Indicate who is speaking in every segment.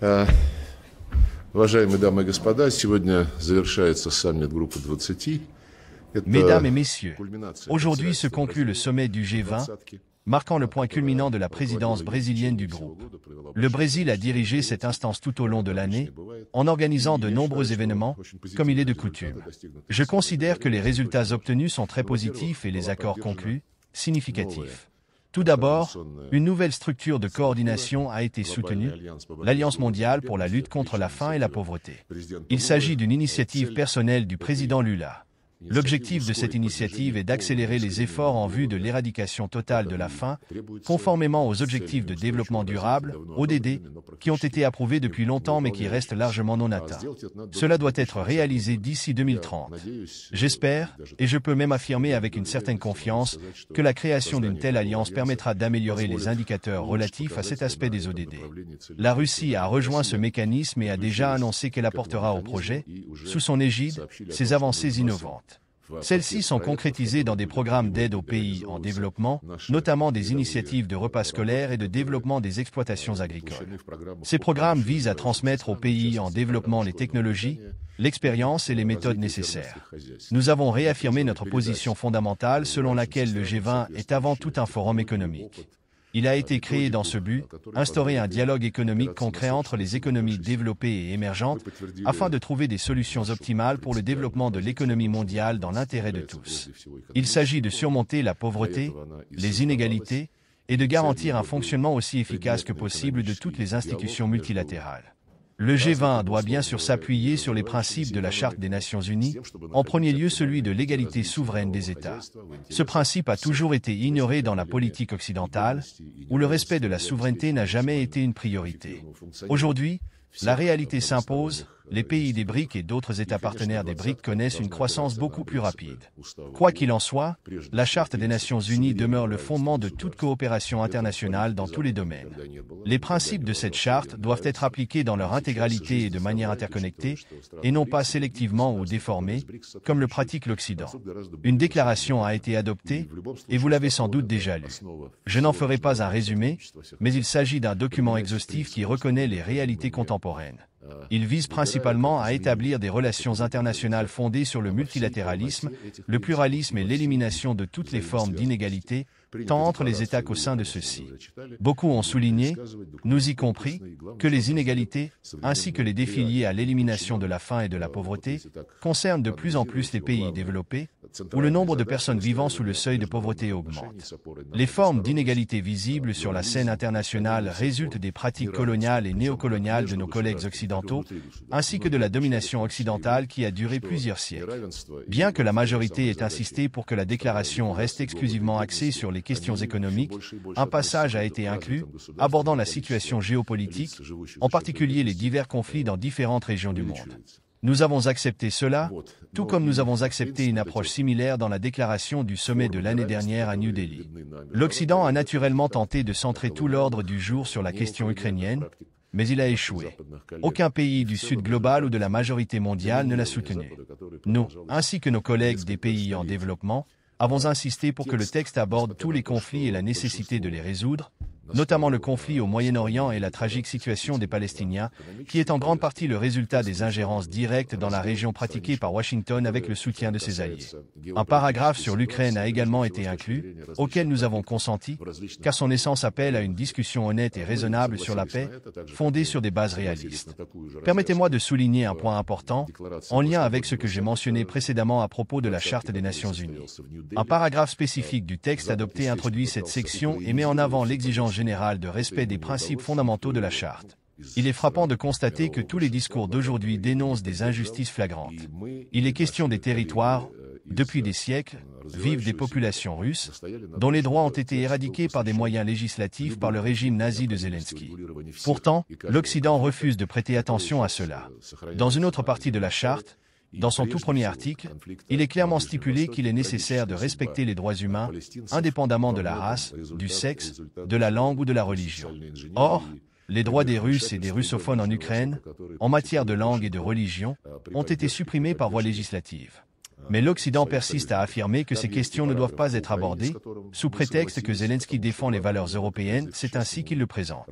Speaker 1: Э, Уважаемые дамы и господа, сегодня завершается саммит группы 20.
Speaker 2: Mesdames et messieurs, aujourd'hui se conclut le sommet du G20, marquant le point culminant de la présidence brésilienne du groupe. Le Brésil a dirigé cette instance tout au long de l'année, en organisant de nombreux événements, comme il est de coutume. Je considère que les résultats obtenus sont très positifs et les accords conclus, significatifs. Tout d'abord, une nouvelle structure de coordination a été soutenue, l'Alliance mondiale pour la lutte contre la faim et la pauvreté. Il s'agit d'une initiative personnelle du président Lula. L'objectif de cette initiative est d'accélérer les efforts en vue de l'éradication totale de la faim, conformément aux objectifs de développement durable, ODD, qui ont été approuvés depuis longtemps mais qui restent largement non atteints. Cela doit être réalisé d'ici 2030. J'espère, et je peux même affirmer avec une certaine confiance, que la création d'une telle alliance permettra d'améliorer les indicateurs relatifs à cet aspect des ODD. La Russie a rejoint ce mécanisme et a déjà annoncé qu'elle apportera au projet, sous son égide, ses avancées innovantes. Celles-ci sont concrétisées dans des programmes d'aide aux pays en développement, notamment des initiatives de repas scolaires et de développement des exploitations agricoles. Ces programmes visent à transmettre aux pays en développement les technologies, l'expérience et les méthodes nécessaires. Nous avons réaffirmé notre position fondamentale selon laquelle le G20 est avant tout un forum économique. Il a été créé dans ce but, instaurer un dialogue économique concret entre les économies développées et émergentes, afin de trouver des solutions optimales pour le développement de l'économie mondiale dans l'intérêt de tous. Il s'agit de surmonter la pauvreté, les inégalités, et de garantir un fonctionnement aussi efficace que possible de toutes les institutions multilatérales. Le G20 doit bien sûr s'appuyer sur les principes de la Charte des Nations Unies, en premier lieu celui de l'égalité souveraine des États. Ce principe a toujours été ignoré dans la politique occidentale, où le respect de la souveraineté n'a jamais été une priorité. Aujourd'hui, la réalité s'impose, les pays des BRIC et d'autres États partenaires des BRIC connaissent une croissance beaucoup plus rapide. Quoi qu'il en soit, la Charte des Nations Unies demeure le fondement de toute coopération internationale dans tous les domaines. Les principes de cette charte doivent être appliqués dans leur intégralité et de manière interconnectée, et non pas sélectivement ou déformée, comme le pratique l'Occident. Une déclaration a été adoptée, et vous l'avez sans doute déjà lue. Je n'en ferai pas un résumé, mais il s'agit d'un document exhaustif qui reconnaît les réalités contemporaines. Il vise principalement à établir des relations internationales fondées sur le multilatéralisme, le pluralisme et l'élimination de toutes les formes d'inégalité, tant entre les États qu'au sein de ceux-ci. Beaucoup ont souligné, nous y compris, que les inégalités, ainsi que les défis liés à l'élimination de la faim et de la pauvreté, concernent de plus en plus les pays développés, où le nombre de personnes vivant sous le seuil de pauvreté augmente. Les formes d'inégalité visibles sur la scène internationale résultent des pratiques coloniales et néocoloniales de nos collègues occidentaux, ainsi que de la domination occidentale qui a duré plusieurs siècles. Bien que la majorité ait insisté pour que la déclaration reste exclusivement axée sur les questions économiques, un passage a été inclus, abordant la situation géopolitique, en particulier les divers conflits dans différentes régions du monde. Nous avons accepté cela, tout comme nous avons accepté une approche similaire dans la déclaration du sommet de l'année dernière à New Delhi. L'Occident a naturellement tenté de centrer tout l'ordre du jour sur la question ukrainienne, mais il a échoué. Aucun pays du Sud global ou de la majorité mondiale ne l'a soutenu. Nous, ainsi que nos collègues des pays en développement, avons insisté pour que le texte aborde tous les conflits et la nécessité de les résoudre, notamment le conflit au Moyen-Orient et la tragique situation des Palestiniens, qui est en grande partie le résultat des ingérences directes dans la région pratiquées par Washington avec le soutien de ses alliés. Un paragraphe sur l'Ukraine a également été inclus, auquel nous avons consenti, car son essence appelle à une discussion honnête et raisonnable sur la paix, fondée sur des bases réalistes. Permettez-moi de souligner un point important, en lien avec ce que j'ai mentionné précédemment à propos de la Charte des Nations Unies. Un paragraphe spécifique du texte adopté introduit cette section et met en avant l'exigence générale de respect des principes fondamentaux de la Charte. Il est frappant de constater que tous les discours d'aujourd'hui dénoncent des injustices flagrantes. Il est question des territoires, depuis des siècles, vivent des populations russes, dont les droits ont été éradiqués par des moyens législatifs par le régime nazi de Zelensky. Pourtant, l'Occident refuse de prêter attention à cela. Dans une autre partie de la Charte, dans son tout premier article, il est clairement stipulé qu'il est nécessaire de respecter les droits humains, indépendamment de la race, du sexe, de la langue ou de la religion. Or, les droits des Russes et des russophones en Ukraine, en matière de langue et de religion, ont été supprimés par voie législative. Mais l'Occident persiste à affirmer que ces questions ne doivent pas être abordées, sous prétexte que Zelensky défend les valeurs européennes, c'est ainsi qu'il le présente.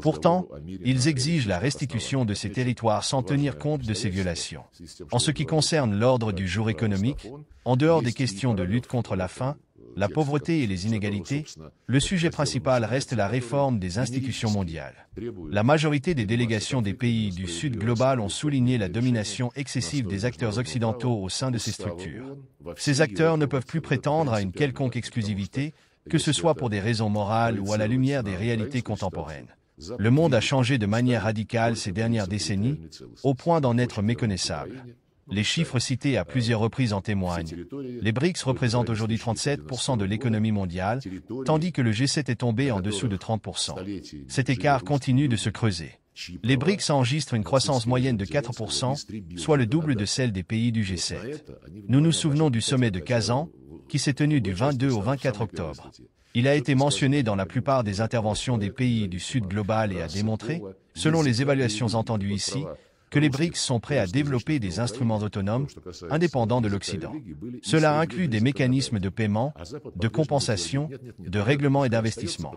Speaker 2: Pourtant, ils exigent la restitution de ces territoires sans tenir compte de ces violations. En ce qui concerne l'ordre du jour économique, en dehors des questions de lutte contre la faim, la pauvreté et les inégalités, le sujet principal reste la réforme des institutions mondiales. La majorité des délégations des pays du Sud global ont souligné la domination excessive des acteurs occidentaux au sein de ces structures. Ces acteurs ne peuvent plus prétendre à une quelconque exclusivité, que ce soit pour des raisons morales ou à la lumière des réalités contemporaines. Le monde a changé de manière radicale ces dernières décennies, au point d'en être méconnaissable. Les chiffres cités à plusieurs reprises en témoignent. Les BRICS représentent aujourd'hui 37% de l'économie mondiale, tandis que le G7 est tombé en dessous de 30%. Cet écart continue de se creuser. Les BRICS enregistrent une croissance moyenne de 4%, soit le double de celle des pays du G7. Nous nous souvenons du sommet de Kazan, qui s'est tenu du 22 au 24 octobre. Il a été mentionné dans la plupart des interventions des pays du Sud global et a démontré, selon les évaluations entendues ici, que les BRICS sont prêts à développer des instruments autonomes, indépendants de l'Occident. Cela inclut des mécanismes de paiement, de compensation, de règlement et d'investissement.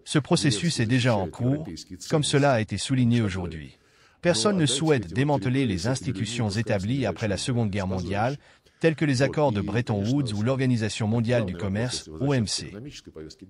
Speaker 2: Ce processus est déjà en cours, comme cela a été souligné aujourd'hui. Personne ne souhaite démanteler les institutions établies après la Seconde Guerre mondiale, tels que les accords de Bretton Woods ou l'Organisation mondiale du commerce, OMC.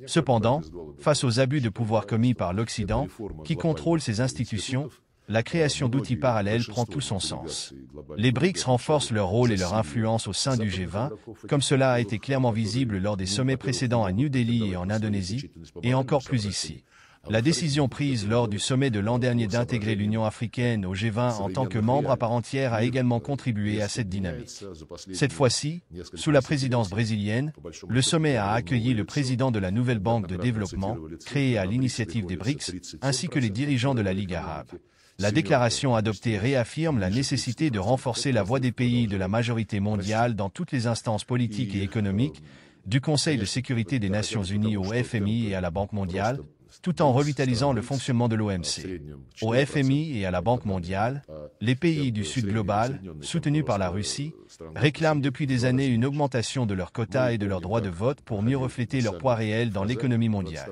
Speaker 2: Cependant, face aux abus de pouvoir commis par l'Occident, qui contrôle ces institutions, la création d'outils parallèles prend tout son sens. Les BRICS renforcent leur rôle et leur influence au sein du G20, comme cela a été clairement visible lors des sommets précédents à New Delhi et en Indonésie, et encore plus ici. La décision prise lors du sommet de l'an dernier d'intégrer l'Union africaine au G20 en tant que membre à part entière a également contribué à cette dynamique. Cette fois-ci, sous la présidence brésilienne, le sommet a accueilli le président de la nouvelle banque de développement, créée à l'initiative des BRICS, ainsi que les dirigeants de la Ligue arabe. La déclaration adoptée réaffirme la nécessité de renforcer la voix des pays de la majorité mondiale dans toutes les instances politiques et économiques, du Conseil de sécurité des Nations Unies au FMI et à la Banque mondiale, tout en revitalisant le fonctionnement de l'OMC. Au FMI et à la Banque mondiale, les pays du Sud global, soutenus par la Russie, réclament depuis des années une augmentation de leurs quotas et de leurs droits de vote pour mieux refléter leur poids réel dans l'économie mondiale.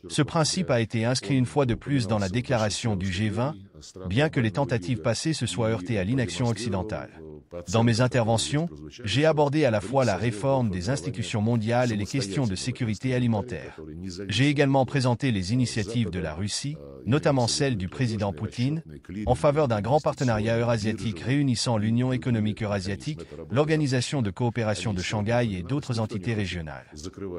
Speaker 2: Ce principe a été inscrit une fois de plus dans la déclaration du G20, bien que les tentatives passées se soient heurtées à l'inaction occidentale. Dans mes interventions, j'ai abordé à la fois la réforme des institutions mondiales et les questions de sécurité alimentaire. J'ai également présenté les initiatives de la Russie, notamment celle du président Poutine, en faveur d'un grand partenariat eurasiatique réunissant l'Union économique eurasiatique, l'Organisation de coopération de Shanghai et d'autres entités régionales.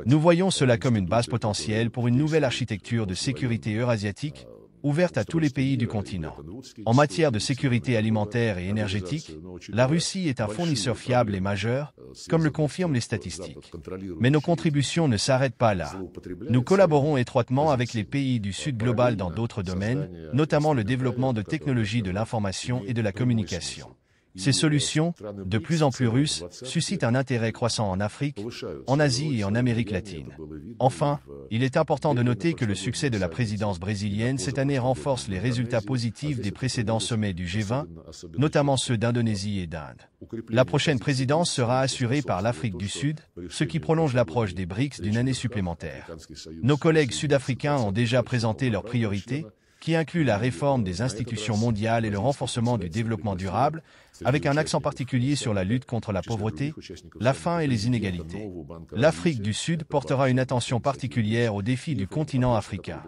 Speaker 2: Nous voyons cela comme une base potentielle pour une nouvelle architecture de sécurité eurasiatique, ouverte à tous les pays du continent. En matière de sécurité alimentaire et énergétique, la Russie est un fournisseur fiable et majeur, comme le confirment les statistiques. Mais nos contributions ne s'arrêtent pas là. Nous collaborons étroitement avec les pays du Sud global dans d'autres domaines, notamment le développement de technologies de l'information et de la communication. Ces solutions, de plus en plus russes, suscitent un intérêt croissant en Afrique, en Asie et en Amérique latine. Enfin, il est important de noter que le succès de la présidence brésilienne cette année renforce les résultats positifs des précédents sommets du G20, notamment ceux d'Indonésie et d'Inde. La prochaine présidence sera assurée par l'Afrique du Sud, ce qui prolonge l'approche des BRICS d'une année supplémentaire. Nos collègues sud-africains ont déjà présenté leurs priorités, qui inclut la réforme des institutions mondiales et le renforcement du développement durable, avec un accent particulier sur la lutte contre la pauvreté, la faim et les inégalités. L'Afrique du Sud portera une attention particulière aux défis du continent africain.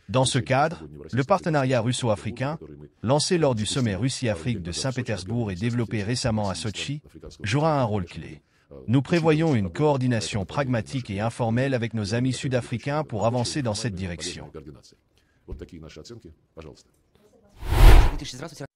Speaker 2: Dans ce cadre, le partenariat russo-africain, lancé lors du sommet Russie-Afrique de Saint-Pétersbourg et développé récemment à Sotchi, jouera un rôle clé. Nous prévoyons une coordination pragmatique et informelle avec nos amis sud-africains pour avancer dans cette direction.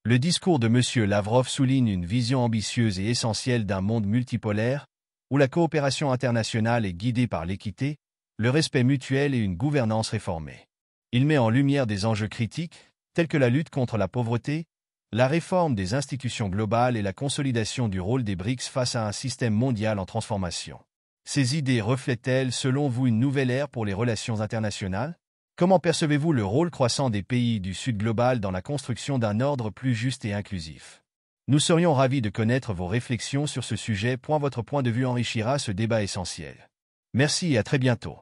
Speaker 2: Le discours de M. Lavrov souligne une vision ambitieuse et essentielle d'un monde multipolaire, où la coopération internationale est guidée par l'équité, le respect mutuel et une gouvernance réformée. Il met en lumière des enjeux critiques, tels que la lutte contre la pauvreté, la réforme des institutions globales et la consolidation du rôle des BRICS face à un système mondial en transformation. Ces idées reflètent-elles, selon vous, une nouvelle ère pour les relations internationales ? Comment percevez-vous le rôle croissant des pays du Sud global dans la construction d'un ordre plus juste et inclusif ? Nous serions ravis de connaître vos réflexions sur ce sujet. Votre point de vue enrichira ce débat essentiel. Merci et à très bientôt.